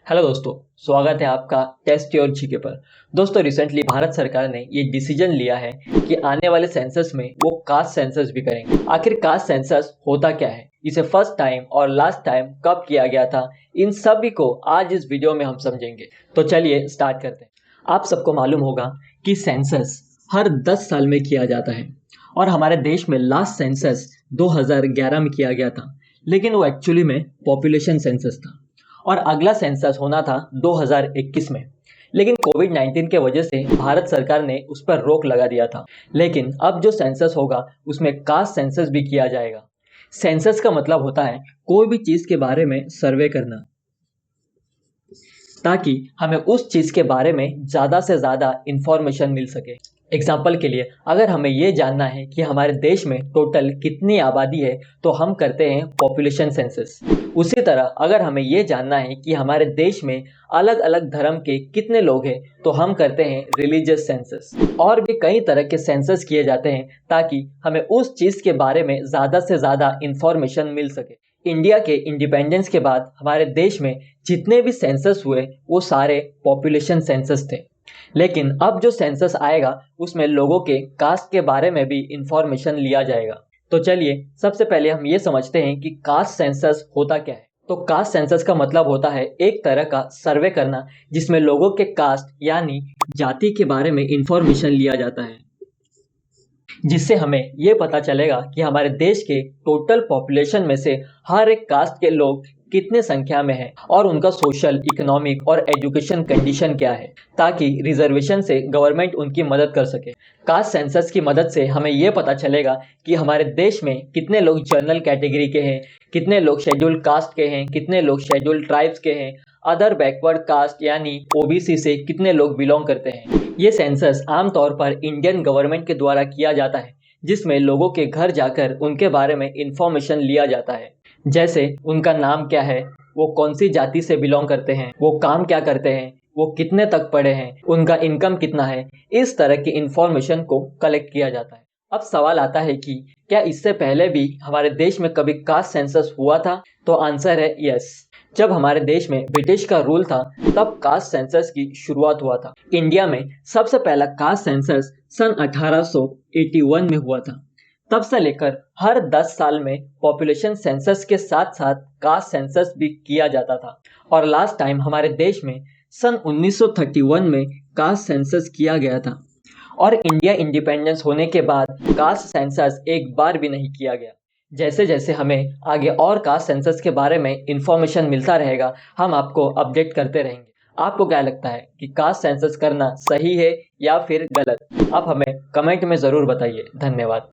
Hello दोस्तों, स्वागत है आपका टेस्ट योर जीके पर। दोस्तों, रिसेंटली भारत सरकार ने ये डिसीजन लिया है कि आने वाले सेंसस में वो कास्ट सेंसस भी करेंगे। आखिर कास्ट सेंसस होता क्या है, इसे फर्स्ट टाइम और लास्ट टाइम कब किया गया था, इन सभी को आज इस वीडियो में हम समझेंगे। तो चलिए स्टार्ट करते हैं। आप सबको मालूम होगा कि सेंसस हर 10 साल में किया जाता है और हमारे देश में लास्ट सेंसस 2011 में किया गया था, लेकिन वो एक्चुअली में पॉपुलेशन सेंसस था और अगला सेंसस होना था 2021 में। लेकिन कोविड-19 के वजह से भारत सरकार ने उस पर रोक लगा दिया था। लेकिन अब जो सेंसस होगा उसमें कास्ट सेंसस भी किया जाएगा। सेंसस का मतलब होता है कोई भी चीज के बारे में सर्वे करना, ताकि हमें उस चीज के बारे में ज्यादा से ज्यादा इंफॉर्मेशन मिल सके। एग्जाम्पल के लिए, अगर हमें ये जानना है कि हमारे देश में टोटल कितनी आबादी है तो हम करते हैं पॉपुलेशन सेंसस। उसी तरह अगर हमें ये जानना है कि हमारे देश में अलग अलग धर्म के कितने लोग हैं तो हम करते हैं रिलीजियस सेंसस। और भी कई तरह के सेंसस किए जाते हैं ताकि हमें उस चीज के बारे में ज्यादा से ज्यादा इंफॉर्मेशन मिल सके। इंडिया के इंडिपेंडेंस के बाद हमारे देश में जितने भी सेंसस हुए वो सारे पॉपुलेशन सेंसस थे। लेकिन अब जो सेंसस आएगा उसमें लोगों के कास्ट के बारे में भी इंफॉर्मेशन लिया जाएगा। तो चलिए सबसे पहले हम ये समझते हैं कि कास्ट सेंसस होता क्या है। तो कास्ट सेंसस का मतलब होता है एक तरह का सर्वे करना जिसमें लोगों के कास्ट यानी जाति के बारे में इंफॉर्मेशन लिया जाता है, जिससे हमें ये पता चलेगा कि हमारे देश के टोटल पॉपुलेशन में से हर एक कास्ट के लोग कितने संख्या में हैं और उनका सोशल, इकोनॉमिक और एजुकेशन कंडीशन क्या है, ताकि रिजर्वेशन से गवर्नमेंट उनकी मदद कर सके। कास्ट सेंसस की मदद से हमें ये पता चलेगा कि हमारे देश में कितने लोग जनरल कैटेगरी के हैं, कितने लोग शेड्यूल्ड कास्ट के हैं, कितने लोग शेड्यूल्ड ट्राइब्स के हैं, अदर बैकवर्ड कास्ट यानी ओबीसी से कितने लोग बिलोंग करते हैं। ये सेंसस आमतौर पर इंडियन गवर्नमेंट के द्वारा किया जाता है, जिसमें लोगों के घर जाकर उनके बारे में इंफॉर्मेशन लिया जाता है, जैसे उनका नाम क्या है, वो कौन सी जाति से बिलोंग करते हैं, वो काम क्या करते हैं, वो कितने तक पढ़े हैं, उनका इनकम कितना है। इस तरह की इंफॉर्मेशन को कलेक्ट किया जाता है। अब सवाल आता है कि क्या इससे पहले भी हमारे देश में कभी कास्ट सेंसस हुआ था? तो आंसर है यस। जब हमारे देश में ब्रिटिश का रूल था तब कास्ट सेंसस की शुरुआत हुआ था। इंडिया में सबसे पहला कास्ट सेंसस सन 1881 में हुआ था। तब से लेकर हर 10 साल में पॉपुलेशन सेंसस के साथ साथ कास्ट सेंसस भी किया जाता था और लास्ट टाइम हमारे देश में सन 1931 में कास्ट सेंसस किया गया था। और इंडिया इंडिपेंडेंस होने के बाद कास्ट सेंसस एक बार भी नहीं किया गया। जैसे जैसे हमें आगे और कास्ट सेंसस के बारे में इंफॉर्मेशन मिलता रहेगा, हम आपको अपडेट करते रहेंगे। आपको क्या लगता है कि कास्ट सेंसस करना सही है या फिर गलत? आप हमें कमेंट में ज़रूर बताइए। धन्यवाद।